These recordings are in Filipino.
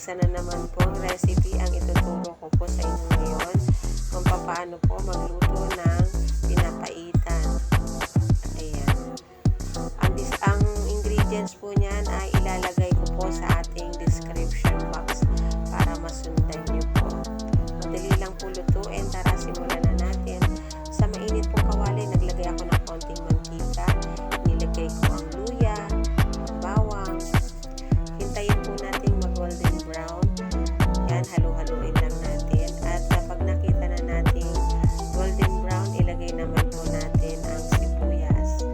isa na naman pong recipe ang ituturo ko po sa inyo ngayon kung paano po magluto ng pinapaitan. Ayan. Ang ingredients po niyan ay ilalagay ko po sa ating description box para masundan niyo po. Madali lang po lutuin. Tara, simulan na natin. Sa mainit pong kawali, naglagay ako ng konting mantika. Nilagay ko ang luya, bawang. Hintayin po natin mag-golden brown. Yan, halu-haluin lang natin. At kapag nakita na natin golden brown, ilagay naman po natin ang sibuyas.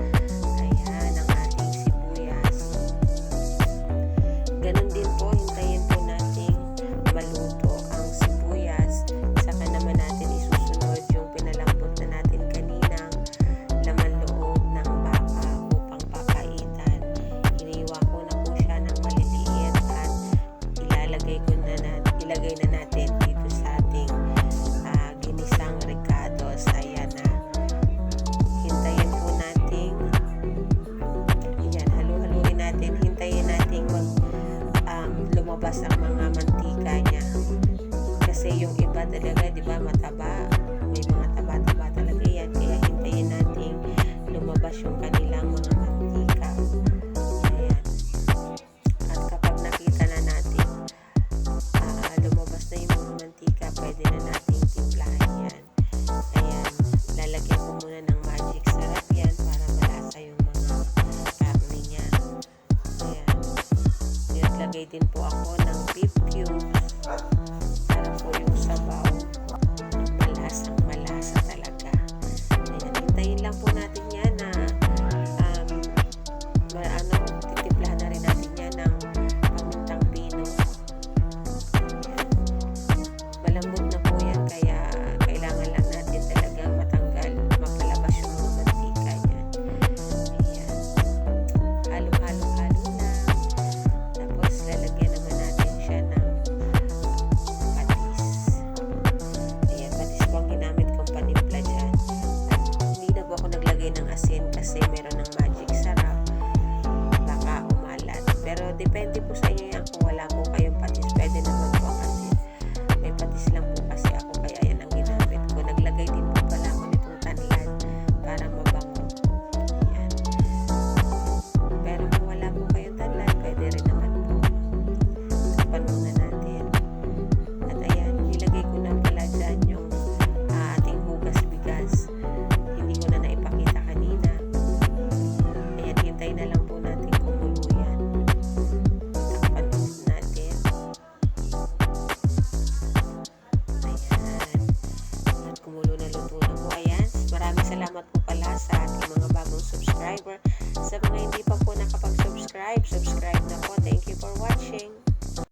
Ayan, ang ating sibuyas. Ganon din po, hintayin po natin maluto ang sibuyas. Saka naman natin isusunod yung pinalambot na natin kaninang laman loob ng baka upang papaitan. Hiniwa ko na po siya ng maliliit at ilagay na natin dito sa ating ginisang ricados. Ayan na. Hintayin po natin. Ayan, halu-haluin natin. Hintayin natin lumabas ang mga mantika niya. Kasi yung iba talaga, di ba, mataba. May mga taba-taba talaga yan. Kaya hintayin natin lumabas yung kanilang mga mantika. Ayan. At kapag nakita na natin lumabas na yung mga mantika, pwede na natin timplahan yan. Ayan. Lalagyan ko muna ng magic sarap yan para malasa yung mga karne niya. Ayan. Naglagay din po ako ng beef cubes para po yung sabaw malasang malasa talaga. Ayan. Hintayin lang po natin yan na titimplahan na rin natin yan ng pamintang pino. Malambot na po yan, kaya kailangan lang natin talagang mapalabas yung mga mantika yan. Ayan. Halo-halo-halo na. Tapos lalagyan naman natin siya ng patis. Ayan, patis po ang ginamit kong panimpla dyan. At hindi na po ako naglagay ng asin kasi meron ng magic sarap. Baka umalat. Pero depende po sa inyo yan. Kung wala po kayong patis, pwede naman po ang asin. May patis lang po kasi ako, kaya yan ang ginamit ko. Naglagay din po pala ako nitong tanlad para mabango. Ayan. Pero kung wala po kayong tanlad, pwede rin naman po. Tapan muna natin. At ayan, nilagay ko na pala dyan yung ating hugas bigas. Hindi ko na naipakita kanina. Ayan, hintay na lang po natin kumulo yan. Tapan natin. At kumulo na, luto na po. Ayan, maraming salamat po pala sa ating mga bagong subscriber. Sa mga hindi pa po nakapag-subscribe, subscribe na po. Thank you for watching.